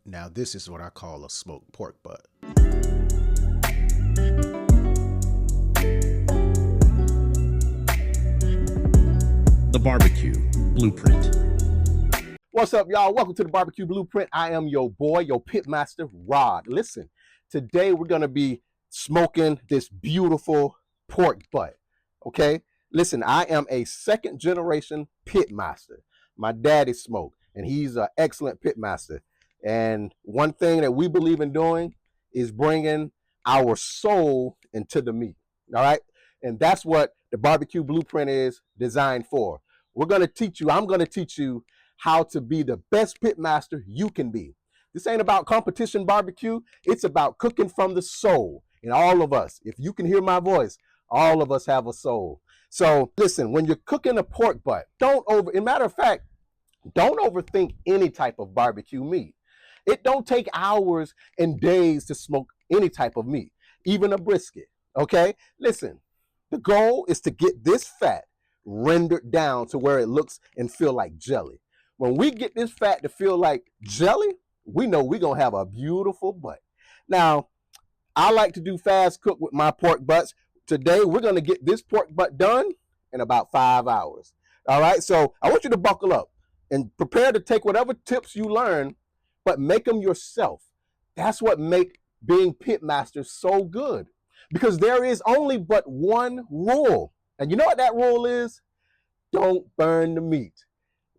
Now this is what I call a smoked pork butt. The BBQ Blue Print. What's up, y'all? Welcome to the BBQ Blue Print. I am your boy, your pitmaster, Rod. Listen, today we're going to be smoking this beautiful pork butt, okay? Listen, I am a second generation pitmaster. My daddy smoked, and he's an excellent pitmaster. And one thing that we believe in doing is bringing our soul into the meat, all right? And that's what the BBQ Blueprint is designed for. I'm going to teach you how to be the best pitmaster you can be. This ain't about competition barbecue. It's about cooking from the soul. And all of us, if you can hear my voice, all of us have a soul. So listen, when you're cooking a pork butt, don't overthink any type of barbecue meat. It don't take hours and days to smoke any type of meat, even a brisket, okay? Listen, the goal is to get this fat rendered down to where it looks and feel like jelly. When we get this fat to feel like jelly, we know we're gonna have a beautiful butt. Now, I like to do fast cook with my pork butts. Today, we're gonna get this pork butt done in about 5 hours. All right, so I want you to buckle up and prepare to take whatever tips you learn, but make them yourself. That's what makes being pitmaster so good, because there is only but one rule. And you know what that rule is? Don't burn the meat.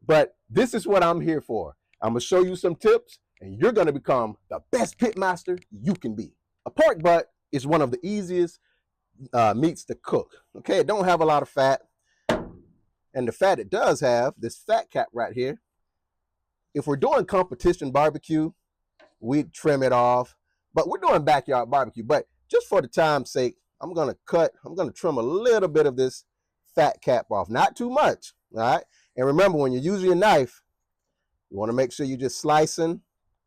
But this is what I'm here for. I'm gonna show you some tips, and you're gonna become the best pitmaster you can be. A pork butt is one of the easiest meats to cook. Okay, it don't have a lot of fat. And the fat it does have, this fat cap right here, if we're doing competition barbecue, we'd trim it off. But we're doing backyard barbecue. But just for the time's sake, I'm gonna trim a little bit of this fat cap off. Not too much, all right? And remember, when you're using your knife, you wanna make sure you're just slicing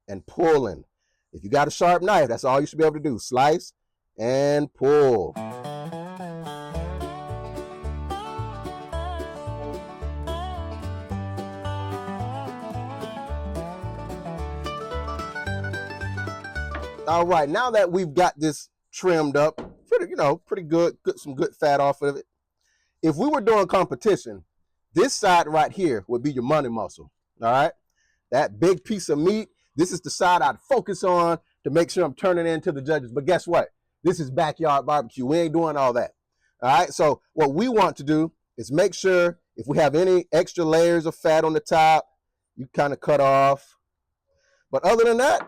and pulling. If you got a sharp knife, that's all you should be able to do. Slice and pull. All right, now that we've got this trimmed up, pretty good, some good fat off of it. If we were doing competition, this side right here would be your money muscle, all right? That big piece of meat, this is the side I'd focus on to make sure I'm turning in to the judges. But guess what? This is backyard barbecue. We ain't doing all that, all right? So what we want to do is make sure if we have any extra layers of fat on the top, you kind of cut off. But other than that,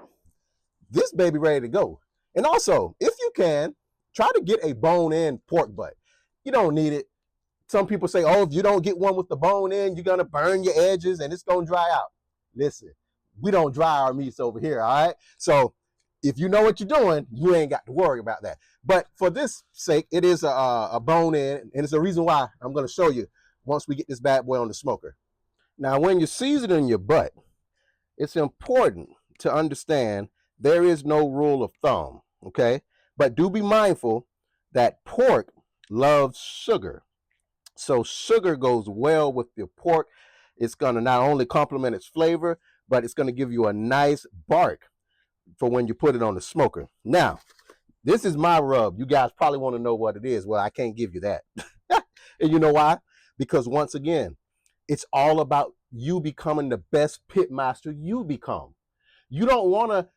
this baby ready to go. And also, if you can, try to get a bone-in pork butt. You don't need it. Some people say, oh, if you don't get one with the bone in, you're gonna burn your edges and it's gonna dry out. Listen, we don't dry our meats over here, all right? So if you know what you're doing, you ain't got to worry about that. But for this sake, it is a bone in, and it's a reason why I'm gonna show you once we get this bad boy on the smoker. Now, when you're seasoning your butt, it's important to understand there is no rule of thumb, okay? But do be mindful that pork loves sugar. So sugar goes well with your pork. It's gonna not only complement its flavor, but it's gonna give you a nice bark for when you put it on the smoker. Now, this is my rub. You guys probably wanna know what it is. Well, I can't give you that. And you know why? Because once again, it's all about you becoming the best pitmaster you become. You don't wanna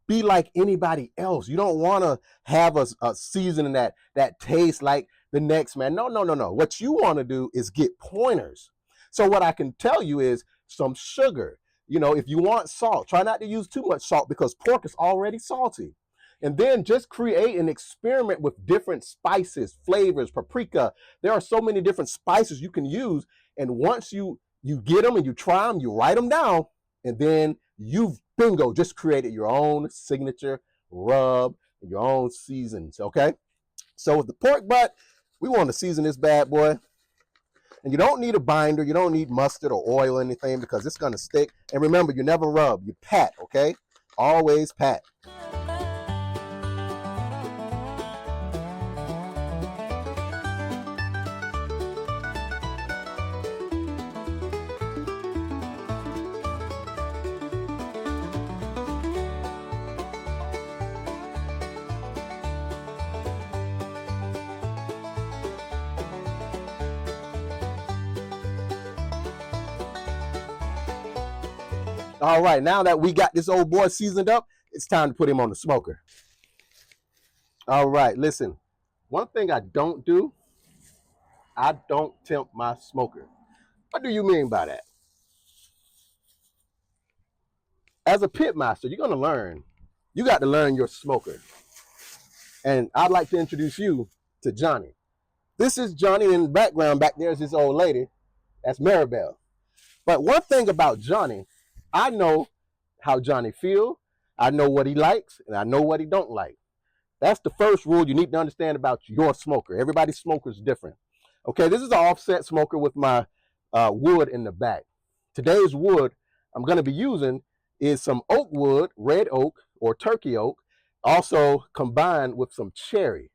be like anybody else. You don't want to have a seasoning that tastes like the next man. No. What you want to do is get pointers. So what I can tell you is some sugar. If you want salt, try not to use too much salt because pork is already salty. And then just create an experiment with different spices, flavors, paprika. There are so many different spices you can use. And once you get them and you try them, you write them down, and then you've bingo, just created your own signature rub and your own seasons, okay? So with the pork butt, we want to season this bad boy. And you don't need a binder, you don't need mustard or oil or anything because it's gonna stick. And remember, you never rub, you pat, okay? Always pat. All right, now that we got this old boy seasoned up, it's time to put him on the smoker. All right, listen. One thing I don't do, I don't tempt my smoker. What do you mean by that? As a pit master, you're gonna learn. You got to learn your smoker. And I'd like to introduce you to Johnny. This is Johnny. In the background, back there's this old lady. That's Maribel. But one thing about Johnny, I know how Johnny feels. I know what he likes, and I know what he don't like. That's the first rule you need to understand about your smoker. Everybody's smoker is different. Okay, this is an offset smoker with my wood in the back. Today's wood I'm going to be using is some oak wood, red oak or turkey oak, also combined with some cherry.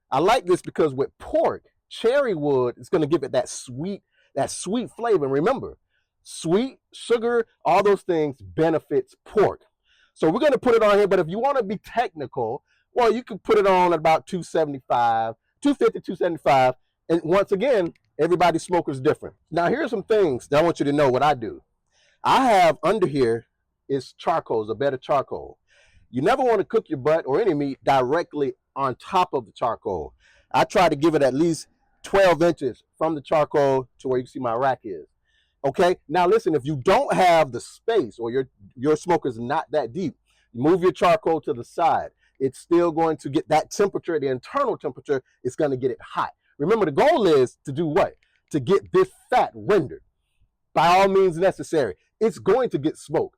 I like this because with pork, cherry wood is going to give it that sweet flavor. And remember, sweet, sugar, all those things benefits pork. So we're going to put it on here, but if you want to be technical, well, you can put it on at about 275, 250, 275. And once again, everybody's smoker is different. Now, here's some things that I want you to know what I do. I have under here is charcoal, a bed of charcoal. You never want to cook your butt or any meat directly on top of the charcoal. I try to give it at least 12 inches from the charcoal to where you can see my rack is. Okay, now listen, if you don't have the space or your smoker is not that deep, move your charcoal to the side. It's still going to get that temperature, the internal temperature, it's going to get it hot. Remember, the goal is to do what? To get this fat rendered. By all means necessary. It's going to get smoked.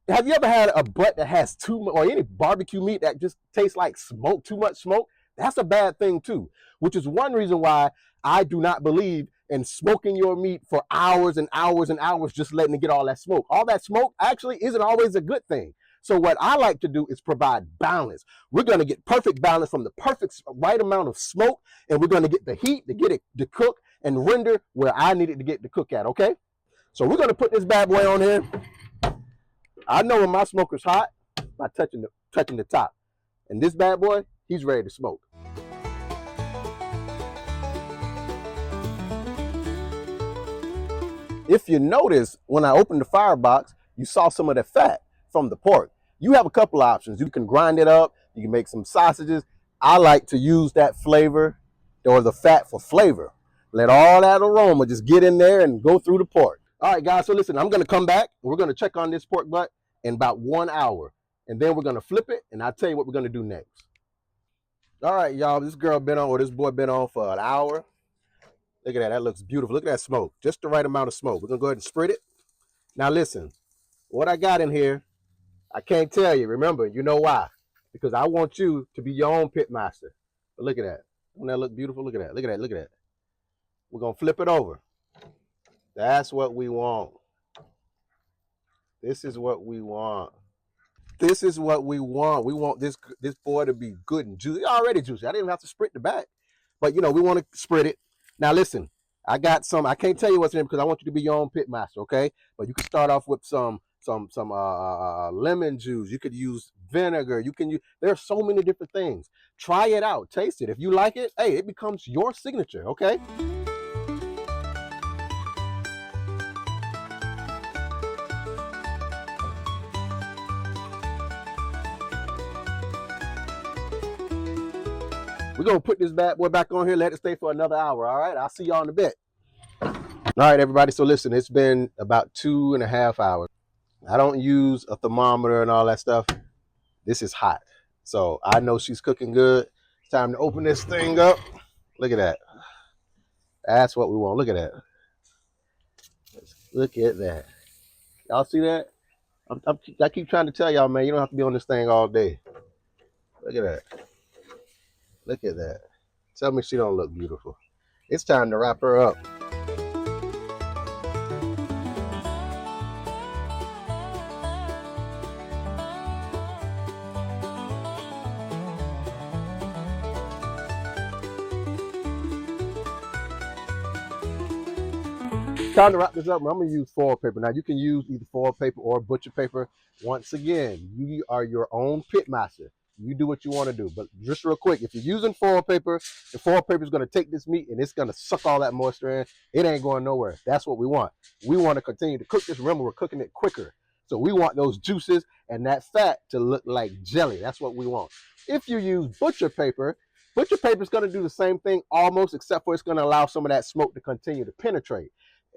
Have you ever had a butt that has or any barbecue meat that just tastes like smoke, too much smoke? That's a bad thing too, which is one reason why I do not believe in smoking your meat for hours and hours and hours, just letting it get all that smoke. All that smoke actually isn't always a good thing. So what I like to do is provide balance. We're going to get perfect balance from the perfect right amount of smoke, and we're going to get the heat to get it to cook and render where I need it to get to cook at, okay? So we're going to put this bad boy on here. I know when my smoker's hot by touching the top. And this bad boy, he's ready to smoke. If you notice, when I opened the firebox, you saw some of the fat from the pork. You have a couple options. You can grind it up. You can make some sausages. I like to use that flavor or the fat for flavor. Let all that aroma just get in there and go through the pork. All right, guys, so listen, I'm going to come back. We're going to check on this pork butt in about 1 hour. And then we're going to flip it, and I'll tell you what we're going to do next. All right, y'all, this boy been on for an hour. Look at that. That looks beautiful. Look at that smoke. Just the right amount of smoke. We're going to go ahead and spread it. Now, listen, what I got in here, I can't tell you. Remember, you know why? Because I want you to be your own pit master. But look at that. Doesn't that look beautiful? Look at that. Look at that. Look at that. We're going to flip it over. That's what we want. This is what we want. This is what we want. We want this boy to be good and juicy. Already juicy. I didn't even have to sprit the back. But, you know, we want to spread it. Now, listen, I got some. I can't tell you what's in it because I want you to be your own pit master, okay? But you can start off with some lemon juice. You could use vinegar. You can use. There's so many different things. Try it out. Taste it. If you like it, hey, it becomes your signature, okay? We're going to put this bad boy back on here, let it stay for another hour, all right? I'll see y'all in a bit. All right, everybody, so listen, it's been about 2.5 hours. I don't use a thermometer and all that stuff. This is hot. So I know she's cooking good. It's time to open this thing up. Look at that. That's what we want. Look at that. Look at that. Y'all see that? I keep trying to tell y'all, man, you don't have to be on this thing all day. Look at that. Look at that. Tell me she don't look beautiful. It's time to wrap her up. Time to wrap this up. I'm going to use foil paper. Now, you can use either foil paper or butcher paper. Once again, you are your own pit master. You do what you want to do. But just real quick, if you're using foil paper, the foil paper is going to take this meat and it's going to suck all that moisture in. It ain't going nowhere. That's what we want. We want to continue to cook this. Remember, we're cooking it quicker. So we want those juices and that fat to look like jelly. That's what we want. If you use butcher paper is going to do the same thing almost, except for it's going to allow some of that smoke to continue to penetrate.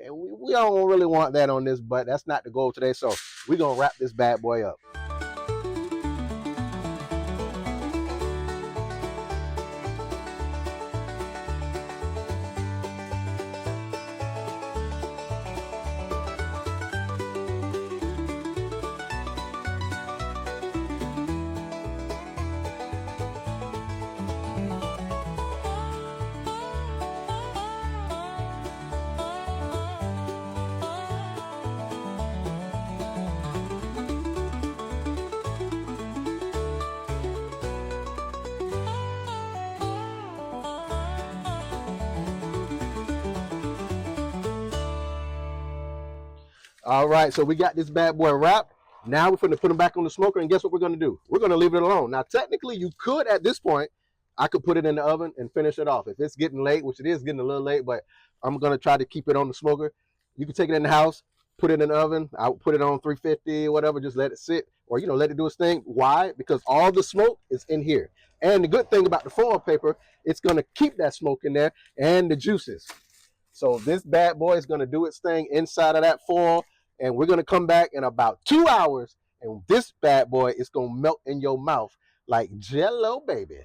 And we don't really want that on this, but that's not the goal today. So we're going to wrap this bad boy up. All right, so we got this bad boy wrapped. Now we're going to put them back on the smoker, and guess what we're going to do? We're going to leave it alone. Now, technically, you could, at this point, I could put it in the oven and finish it off. If it's getting late, which it is getting a little late, but I'm going to try to keep it on the smoker. You can take it in the house, put it in the oven. I would put it on 350 or whatever, just let it sit, or, you know, let it do its thing. Why? Because all the smoke is in here. And the good thing about the foil paper, it's going to keep that smoke in there and the juices. So this bad boy is going to do its thing inside of that foil. And we're going to come back in about 2 hours, and this bad boy is going to melt in your mouth like Jell-O, baby.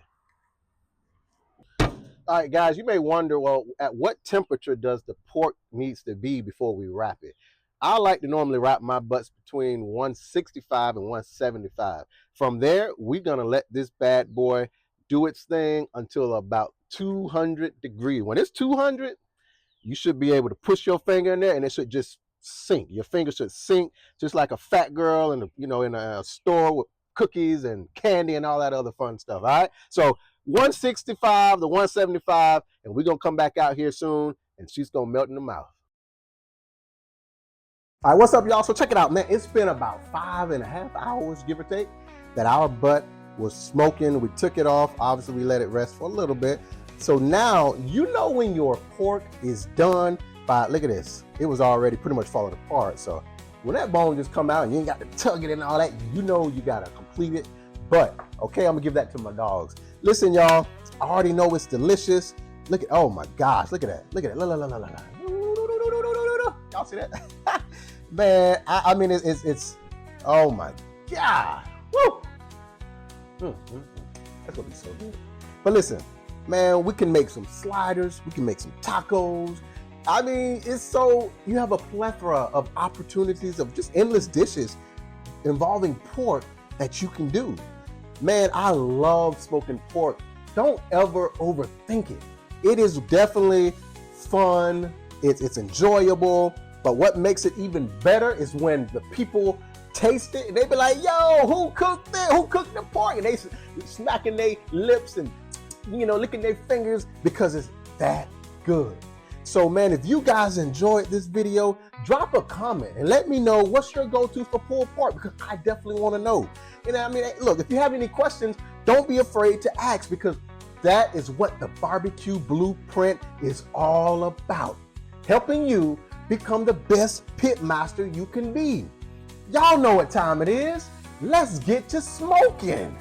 All right, guys, you may wonder, well, at what temperature does the pork needs to be before we wrap it? I like to normally wrap my butts between 165 and 175. From there, we're going to let this bad boy do its thing until about 200 degrees. When it's 200, you should be able to push your finger in there, and it should just sink. Your fingers should sink just like a fat girl in a store with cookies and candy and all that other fun stuff. All right, so 165 to 175, and we're gonna come back out here soon, and she's gonna melt in the mouth. All right, what's up, y'all? So check it out, man. It's been about 5.5 hours, give or take, that our butt was smoking. We took it off. Obviously, we let it rest for a little bit. So now you know when your pork is done. But look at this, it was already pretty much falling apart. So when that bone just come out and you ain't got to tug it and all that, you know you gotta complete it. But okay, I'm gonna give that to my dogs. Listen, y'all, I already know it's delicious. Look at, oh my gosh, look at that, look at it. Y'all see that? Man, I mean, it's oh my God, woo! That's gonna be so good. But listen, man, we can make some sliders, we can make some tacos. I mean, it's so, you have a plethora of opportunities of just endless dishes involving pork that you can do. Man, I love smoking pork. Don't ever overthink it. It is definitely fun. It's enjoyable. But what makes it even better is when the people taste it and they be like, yo, who cooked it? Who cooked the pork? And they smacking their lips and, you know, licking their fingers because it's that good. So man, if you guys enjoyed this video, drop a comment and let me know what's your go-to for pulled pork, because I definitely want to know. You know what I mean? Look, if you have any questions, don't be afraid to ask, because that is what the BBQ Blueprint is all about. Helping you become the best pitmaster you can be. Y'all know what time it is. Let's get to smoking.